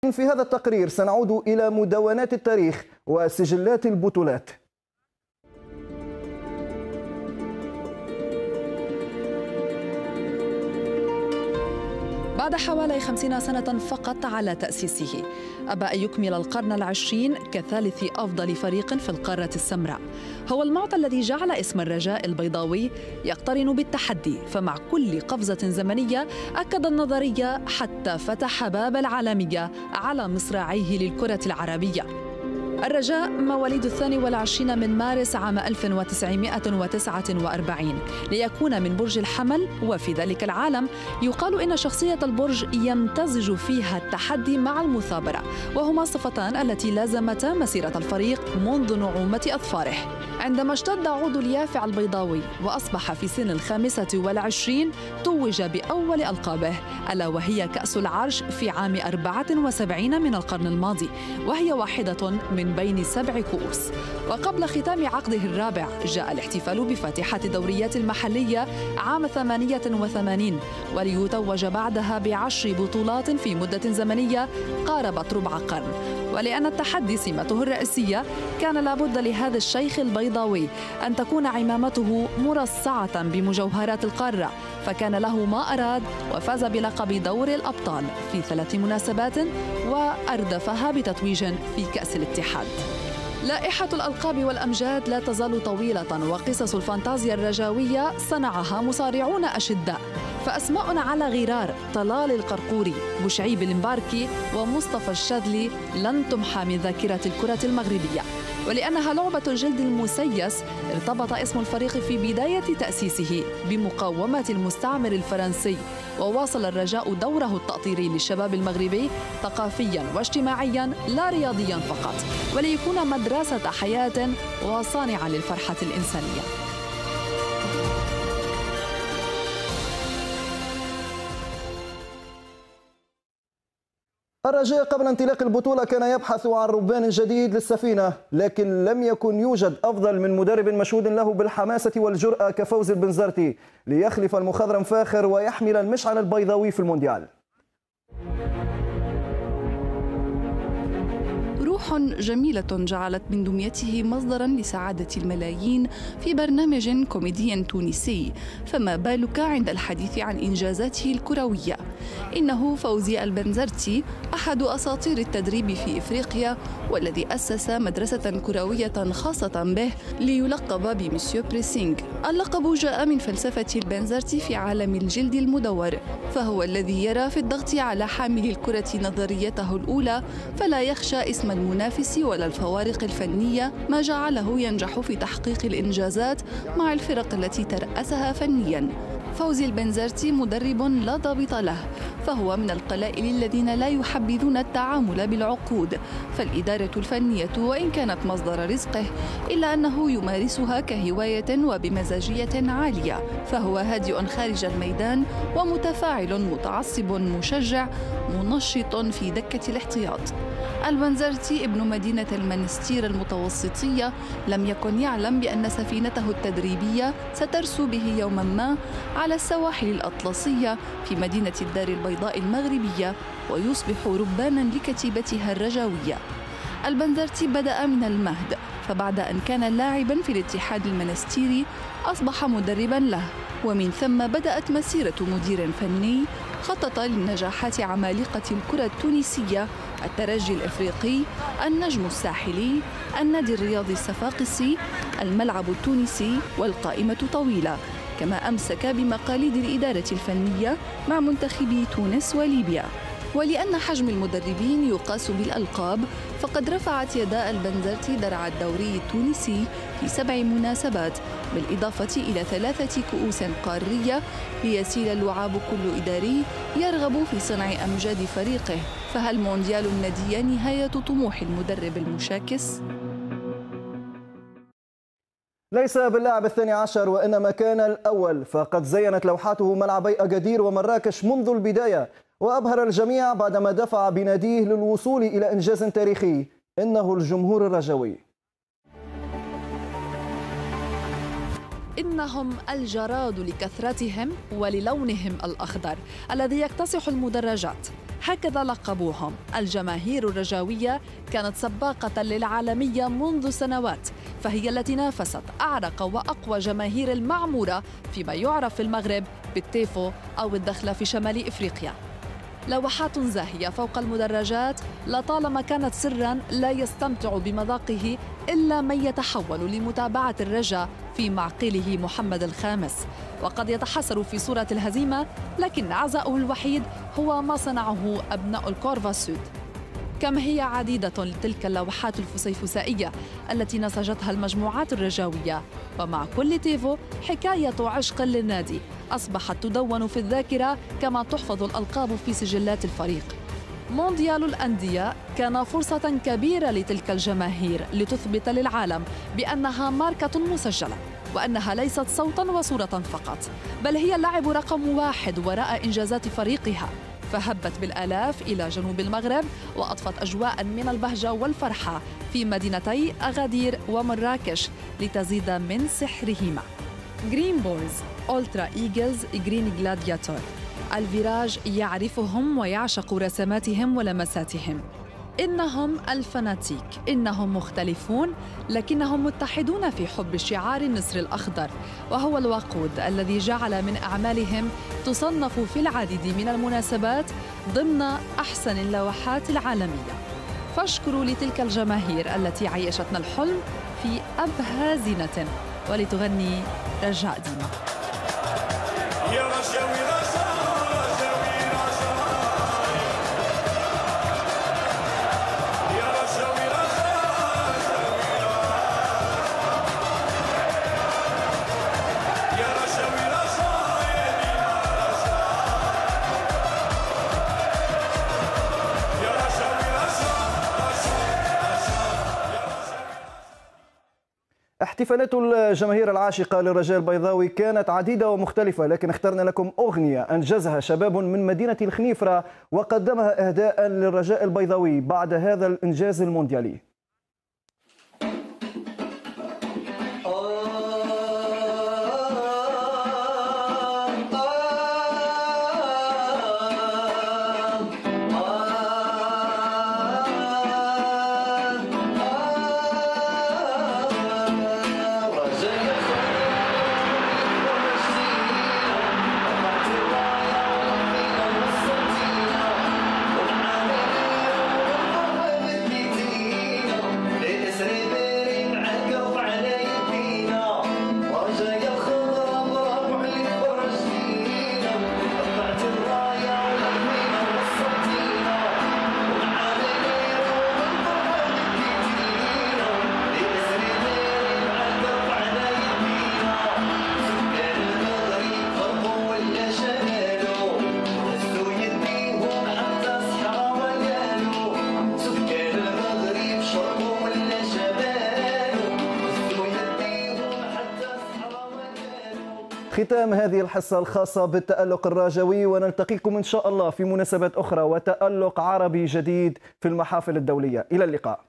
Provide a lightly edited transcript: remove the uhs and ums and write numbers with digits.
في هذا التقرير سنعود إلى مدونات التاريخ وسجلات البطولات. بعد حوالي 50 سنة فقط على تأسيسه، أبى أن يكمل القرن العشرين كثالث أفضل فريق في القارة السمراء. هو المعطى الذي جعل اسم الرجاء البيضاوي يقترن بالتحدي، فمع كل قفزة زمنية أكد النظرية حتى فتح باب العالمية على مصراعيه للكرة العربية. الرجاء مواليد 22 من مارس عام 1949 ليكون من برج الحمل، وفي ذلك العالم يقال إن شخصية البرج يمتزج فيها التحدي مع المثابرة، وهما الصفتان التي لازمتا مسيرة الفريق منذ نعومة أظفاره. عندما اشتد عود اليافع البيضاوي وأصبح في سن 25 توج بأول ألقابه، ألا وهي كأس العرش في عام 74 من القرن الماضي، وهي واحدة من بين 7 كؤوس. وقبل ختام عقده الرابع جاء الاحتفال بفاتحة الدوريات المحلية عام 88، وليتوج بعدها ب10 بطولات في مدة زمنية قاربت ربع قرن. ولأن التحدي سمته الرئيسية، كان لابد لهذا الشيخ البيضاوي أن تكون عمامته مرصعة بمجوهرات القارة، فكان له ما أراد وفاز بلقب دوري الأبطال في 3 مناسبات وأردفها بتتويج في كأس الاتحاد. لائحة الألقاب والأمجاد لا تزال طويلة، وقصص الفانتازيا الرجاوية صنعها مصارعون أشداء، فأسماء على غرار طلال القرقوري، بشعيب المباركي ومصطفى الشاذلي لن تمحى من ذاكرة الكرة المغربية. ولأنها لعبة الجلد المسيس، ارتبط اسم الفريق في بداية تأسيسه بمقاومة المستعمر الفرنسي، وواصل الرجاء دوره التأطيري للشباب المغربي ثقافياً واجتماعياً لا رياضياً فقط، وليكون مدرسة حياة وصانعاً للفرحة الإنسانية. الرجاء قبل انطلاق البطولة كان يبحث عن ربان جديد للسفينة، لكن لم يكن يوجد أفضل من مدرب مشهود له بالحماسة والجرأة كفوزي البنزرتي ليخلف المخضرم فاخر ويحمل المشعل البيضاوي في المونديال. روح جميلة جعلت من دميته مصدراً لسعادة الملايين في برنامج كوميدي تونسي، فما بالك عند الحديث عن إنجازاته الكروية. إنه فوزي البنزرتي أحد أساطير التدريب في إفريقيا، والذي أسس مدرسة كروية خاصة به ليلقب بمسيو بريسينغ. اللقب جاء من فلسفة البنزرتي في عالم الجلد المدور، فهو الذي يرى في الضغط على حامل الكرة نظريته الأولى، فلا يخشى اسم المنافس ولا الفوارق الفنية، ما جعله ينجح في تحقيق الإنجازات مع الفرق التي ترأسها فنياً. فوزي البنزرتي مدرب لا ضابط له، فهو من القلائل الذين لا يحبذون التعامل بالعقود، فالإدارة الفنية وإن كانت مصدر رزقه إلا أنه يمارسها كهواية وبمزاجية عالية، فهو هادئ خارج الميدان ومتفاعل متعصب مشجع منشط في دكة الاحتياط. البنزرتي ابن مدينة المنستير المتوسطية لم يكن يعلم بأن سفينته التدريبية سترسو به يوما ما على السواحل الأطلسية في مدينة الدار البيضاء المغربية، ويصبح ربانا لكتيبتها الرجاوية. البنزرتي بدأ من المهد، فبعد أن كان لاعبا في الاتحاد المنستيري أصبح مدربا له، ومن ثم بدأت مسيرة مدير فني خطط لنجاحات عمالقة الكرة التونسية: الترجي الإفريقي، النجم الساحلي، النادي الرياضي الصفاقسي، الملعب التونسي، والقائمة طويلة. كما أمسك بمقاليد الإدارة الفنية مع منتخبي تونس وليبيا. ولأن حجم المدربين يقاس بالألقاب، فقد رفعت يدا البنزرتي درع الدوري التونسي في 7 مناسبات، بالإضافة إلى 3 كؤوس قارية، ليسيل اللعاب كل إداري يرغب في صنع أمجاد فريقه. فهل مونديال الندية نهاية طموح المدرب المشاكس؟ ليس باللاعب الثاني عشر وإنما كان الأول، فقد زينت لوحاته ملعبي أكادير ومراكش منذ البداية، وأبهر الجميع بعدما دفع بناديه للوصول إلى إنجاز تاريخي. إنه الجمهور الرجاوي. إنهم الجراد لكثرتهم وللونهم الأخضر الذي يكتسح المدرجات. هكذا لقبوهم. الجماهير الرجاوية كانت سباقة للعالمية منذ سنوات، فهي التي نافست أعرق وأقوى جماهير المعمورة فيما يعرف في المغرب بالتيفو أو الدخلة في شمال إفريقيا. لوحات زاهية فوق المدرجات لطالما كانت سراً لا يستمتع بمذاقه إلا من يتحول لمتابعة الرجا في معقله محمد الخامس، وقد يتحسر في صورة الهزيمة، لكن عزاؤه الوحيد هو ما صنعه أبناء الكورفا سود. كم هي عديدة تلك اللوحات الفسيفسائية التي نسجتها المجموعات الرجاوية، ومع كل تيفو حكاية عشق للنادي أصبحت تدون في الذاكرة كما تحفظ الألقاب في سجلات الفريق. مونديال الأندية كان فرصة كبيرة لتلك الجماهير لتثبت للعالم بأنها ماركة مسجلة، وأنها ليست صوتاً وصورة فقط، بل هي اللاعب رقم 1 وراء إنجازات فريقها. فهبت بالآلاف إلى جنوب المغرب وأضفت أجواء من البهجة والفرحة في مدينتي أغادير ومراكش لتزيد من سحرهما. جرين بويز، أولترا إيجلز، جرين جلادياتور. الفيراج يعرفهم ويعشق رسماتهم ولمساتهم. إنهم الفناتيك، إنهم مختلفون لكنهم متحدون في حب شعار النسر الأخضر، وهو الوقود الذي جعل من أعمالهم تصنف في العديد من المناسبات ضمن أحسن اللوحات العالمية. فاشكروا لتلك الجماهير التي عيشتنا الحلم في أبهى زينة، ولتغني رجاء ديما. احتفالات الجماهير العاشقة للرجاء البيضاوي كانت عديدة ومختلفة، لكن اخترنا لكم أغنية أنجزها شباب من مدينة الخنيفرة وقدمها إهداء للرجاء البيضاوي بعد هذا الإنجاز المونديالي. ختام هذه الحصة الخاصة بالتألق الرجاوي، ونلتقيكم إن شاء الله في مناسبات أخرى وتألق عربي جديد في المحافل الدولية. إلى اللقاء.